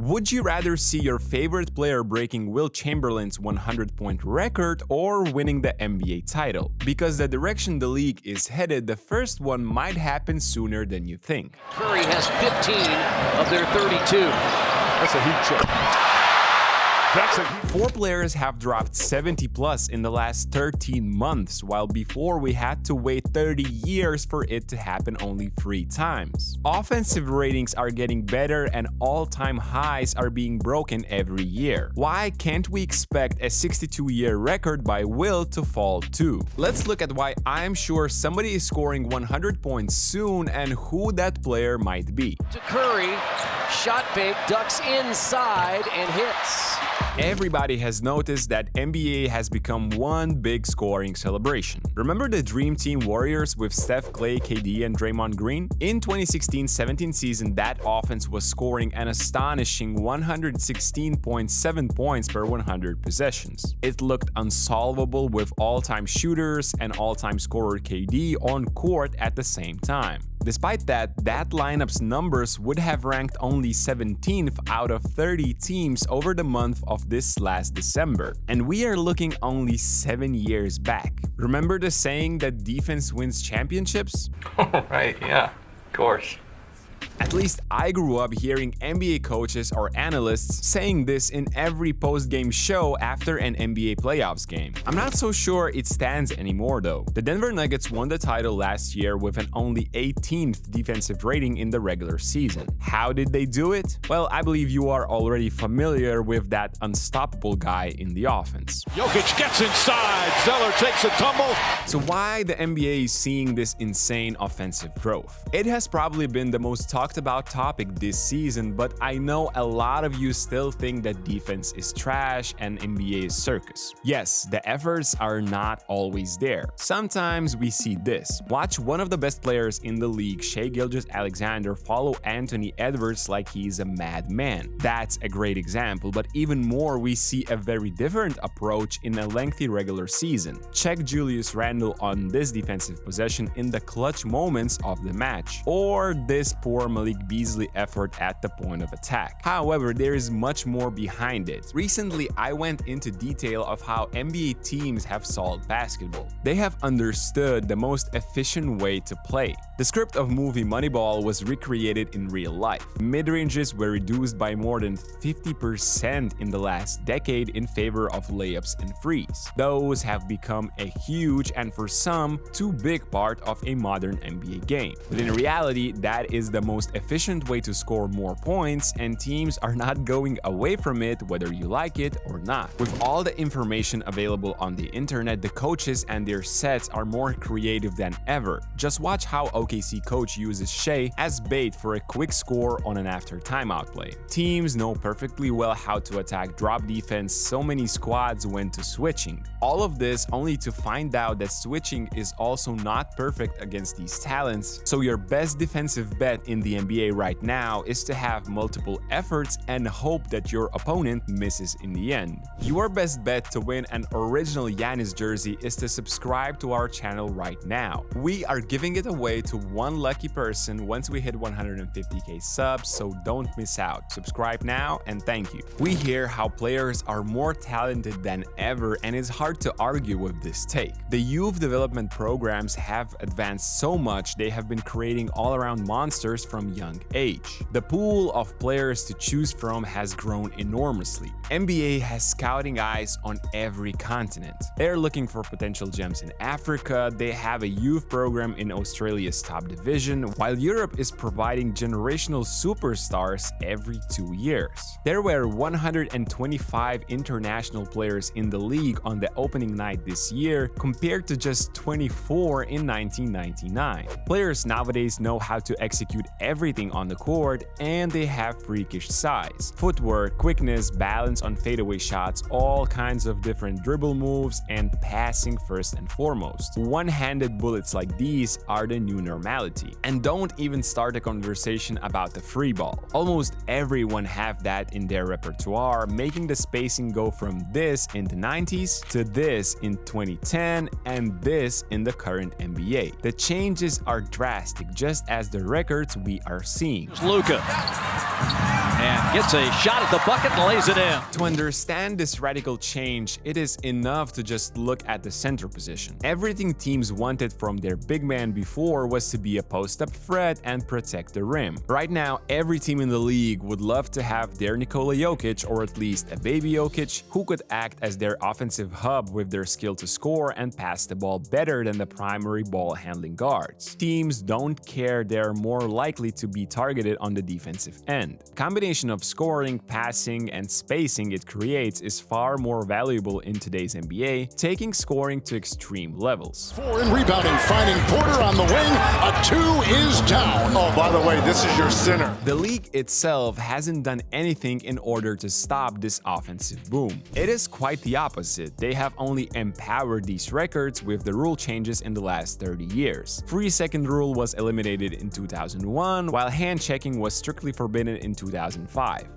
Would you rather see your favorite player breaking Wilt Chamberlain's 100-point record or winning the NBA title? Because the direction the league is headed, the first one might happen sooner than you think. Curry has 15 of their 32. That's a heat check. Four players have dropped 70 plus in the last 13 months, while before we had to wait 30 years for it to happen only 3 times. Offensive ratings are getting better and all-time highs are being broken every year. Why can't we expect a 62-year record by Wilt to fall too? Let's look at why I'm sure somebody is scoring 100 points soon and who that player might be. To Curry, shot fake, ducks inside and hits. Everybody has noticed that NBA has become one big scoring celebration. Remember the Dream Team Warriors with Steph, Klay, KD, and Draymond Green? In 2016-17 season, that offense was scoring an astonishing 116.7 points per 100 possessions. It looked unsolvable with all-time shooters and all-time scorer KD on court at the same time. Despite that lineup's numbers would have ranked only 17th out of 30 teams over the month of this last December. And we are looking only 7 years back. Remember the saying that defense wins championships? Oh, right, yeah, of course. At least I grew up hearing NBA coaches or analysts saying this in every post-game show after an NBA playoffs game. I'm not so sure it stands anymore though. The Denver Nuggets won the title last year with an only 18th defensive rating in the regular season. How did they do it? Well, I believe you are already familiar with that unstoppable guy in the offense. Jokic gets inside, Zeller takes a tumble. So why the NBA is seeing this insane offensive growth? It has probably been the most talked about topic this season, but I know a lot of you still think that defense is trash and NBA is circus. Yes, the efforts are not always there. Sometimes we see this. Watch one of the best players in the league, Shai Gilgeous-Alexander, follow Anthony Edwards like he's a madman. That's a great example, but even more we see a very different approach in a lengthy regular season. Check Julius Randle on this defensive possession in the clutch moments of the match, or this poor Malik Beasley effort at the point of attack. However, there is much more behind it. Recently, I went into detail of how NBA teams have solved basketball. They have understood the most efficient way to play. The script of movie Moneyball was recreated in real life. Mid-ranges were reduced by more than 50% in the last decade in favor of layups and threes. Those have become a huge and for some, too big part of a modern NBA game. But in reality, that is the most efficient way to score more points, and teams are not going away from it whether you like it or not. With all the information available on the internet, the coaches and their sets are more creative than ever. Just watch how OKC coach uses Shai as bait for a quick score on an after timeout play. Teams know perfectly well how to attack drop defense, so many squads went to switching. All of this only to find out that switching is also not perfect against these talents, so your best defensive bet in the NBA right now is to have multiple efforts and hope that your opponent misses in the end. Your best bet to win an original Giannis jersey is to subscribe to our channel right now. We are giving it away to one lucky person once we hit 150k subs, so don't miss out. Subscribe now and thank you. We hear how players are more talented than ever, and it's hard to argue with this take. The youth development programs have advanced so much, they have been creating all-around monsters from young age. The pool of players to choose from has grown enormously. NBA has scouting eyes on every continent. They're looking for potential gems in Africa, they have a youth program in Australia's top division, while Europe is providing generational superstars every 2 years. There were 125 international players in the league on the opening night this year, compared to just 24 in 1999. Players nowadays know how to execute everything on the court, and they have freakish size, footwork, quickness, balance on fadeaway shots, all kinds of different dribble moves, and passing first and foremost. One-handed bullets like these are the new normality. And don't even start a conversation about the free ball. Almost everyone have that in their repertoire, making the spacing go from this in the 90s to this in 2010 and this in the current NBA. The changes are drastic, just as the records we are seeing. Luka. And gets a shot at the bucket and lays it in. To understand this radical change, it is enough to just look at the center position. Everything teams wanted from their big man before was to be a post-up threat and protect the rim. Right now, every team in the league would love to have their Nikola Jokic, or at least a baby Jokic, who could act as their offensive hub with their skill to score and pass the ball better than the primary ball-handling guards. Teams don't care, they're more likely to be targeted on the defensive end. Combination of scoring, passing, and spacing it creates is far more valuable in today's NBA, taking scoring to extreme levels. 4 in rebounding, finding Porter on the wing. A 2 is down. Oh, by the way, this is your center. The league itself hasn't done anything in order to stop this offensive boom. It is quite the opposite. They have only empowered these records with the rule changes in the last 30 years. 3-second rule was eliminated in 2001, while hand checking was strictly forbidden in 2005.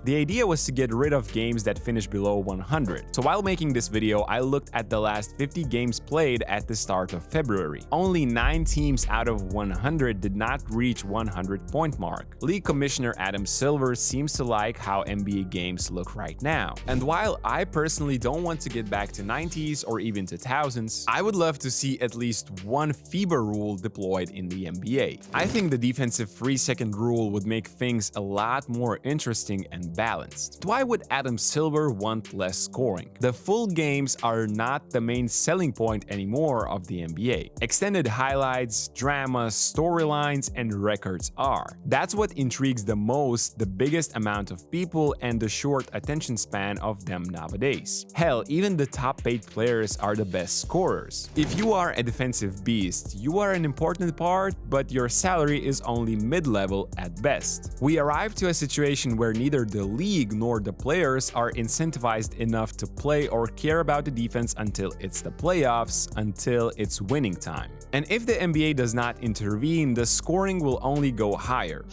The idea was to get rid of games that finish below 100. So while making this video, I looked at the last 50 games played at the start of February. Only 9 teams out of 100 did not reach 100-point mark. League Commissioner Adam Silver seems to like how NBA games look right now. And while I personally don't want to get back to 90s or even 2000s, I would love to see at least one FIBA rule deployed in the NBA. I think the defensive 3-second rule would make things a lot more interesting and balanced. Why would Adam Silver want less scoring? The full games are not the main selling point anymore of the NBA. Extended highlights, dramas, storylines, and records are. That's what intrigues the most, the biggest amount of people, and the short attention span of them nowadays. Hell, even the top paid players are the best scorers. If you are a defensive beast, you are an important part, but your salary is only mid-level at best. We arrive to a situation where neither the league nor the players are incentivized enough to play or care about the defense until it's the playoffs, until it's winning time. And if the NBA does not intervene, the scoring will only go higher.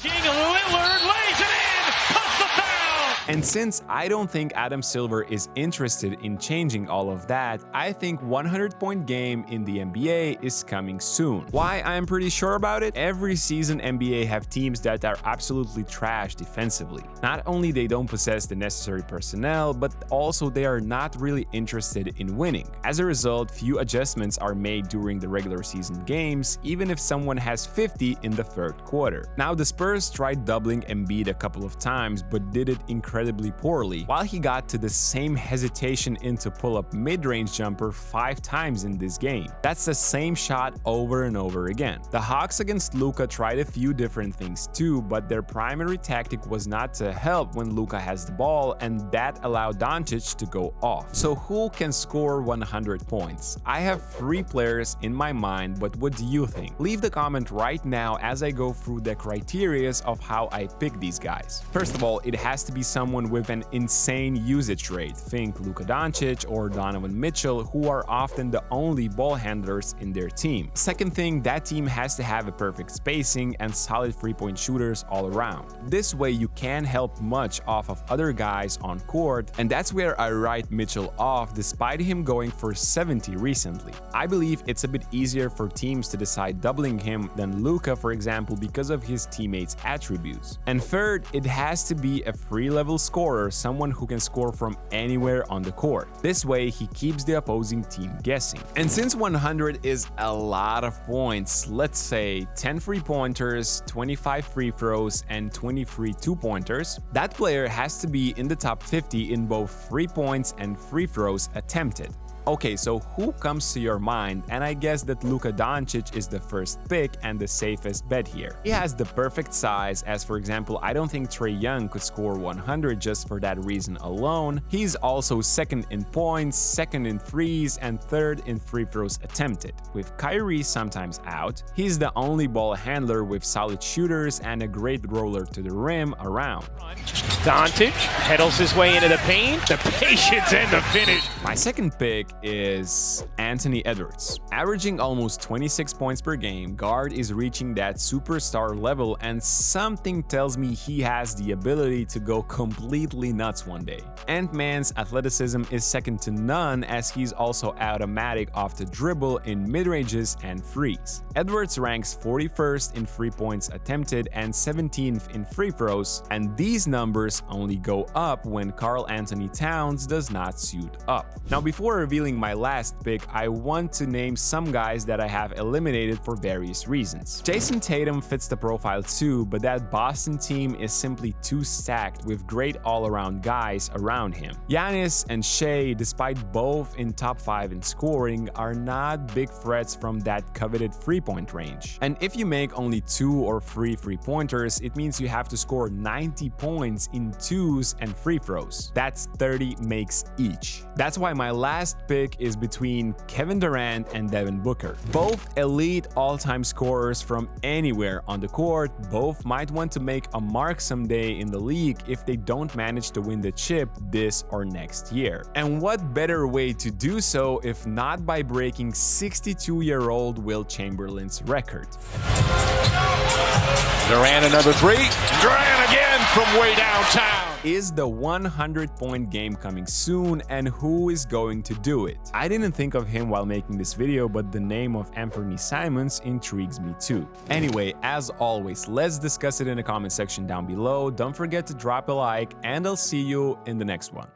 And since I don't think Adam Silver is interested in changing all of that, I think 100-point game in the NBA is coming soon. Why I'm pretty sure about it? Every season NBA have teams that are absolutely trash defensively. Not only they don't possess the necessary personnel, but also they are not really interested in winning. As a result, few adjustments are made during the regular season games, even if someone has 50 in the third quarter. Now the Spurs tried doubling Embiid a couple of times, but did it incredibly poorly, while he got to the same hesitation into pull-up mid-range jumper 5 times in this game. That's the same shot over and over again. The Hawks against Luka tried a few different things too, but their primary tactic was not to help when Luka has the ball, and that allowed Doncic to go off. So who can score 100 points? I have 3 players in my mind, but what do you think? Leave the comment right now as I go through the criteria of how I pick these guys. First of all, it has to be someone with an insane usage rate. Think Luka Doncic or Donovan Mitchell, who are often the only ball handlers in their team. Second thing, that team has to have a perfect spacing and solid 3-point shooters all around. This way you can help much off of other guys on court, and that's where I write Mitchell off despite him going for 70 recently. I believe it's a bit easier for teams to decide doubling him than Luka, for example, because of his teammates' attributes. And third, it has to be a free-level scorer, someone who can score from anywhere on the court. This way he keeps the opposing team guessing. And since 100 is a lot of points, let's say 10 3-pointers, 25 free throws, and 23 2-pointers, that player has to be in the top 50 in both 3 points and free throws attempted. Okay, so who comes to your mind? And I guess that Luka Doncic is the first pick and the safest bet here. He has the perfect size, as for example, I don't think Trae Young could score 100 just for that reason alone. He's also second in points, second in threes, and third in free throws attempted. With Kyrie sometimes out, he's the only ball handler with solid shooters and a great roller to the rim around. Doncic pedals his way into the paint, the patience and the finish. My second pick is Anthony Edwards. Averaging almost 26 points per game, guard is reaching that superstar level, and something tells me he has the ability to go completely nuts one day. Ant-Man's athleticism is second to none, as he's also automatic off the dribble in mid-ranges and frees. Edwards ranks 41st in free points attempted and 17th in free throws, and these numbers only go up when Karl Anthony Towns does not suit up. Now, before revealing my last pick, I want to name some guys that I have eliminated for various reasons. Jason Tatum fits the profile too, but that Boston team is simply too stacked with great all-around guys around him. Giannis and Shea, despite both in top 5 in scoring, are not big threats from that coveted three-point range. And if you make only 2 or 3 three-pointers, it means you have to score 90 points in 2s and free throws. That's 30 makes each. That's why my last pick is between Kevin Durant and Devin Booker. Both elite all-time scorers from anywhere on the court, both might want to make a mark someday in the league if they don't manage to win the chip this or next year. And what better way to do so if not by breaking 62-year-old Wilt Chamberlain's record? Durant another three. Durant again from way downtown. Is the 100-point game coming soon, and who is going to do it? I didn't think of him while making this video, but the name of Anthony Simons intrigues me too. Anyway, as always, let's discuss it in the comment section down below. Don't forget to drop a like, and I'll see you in the next one.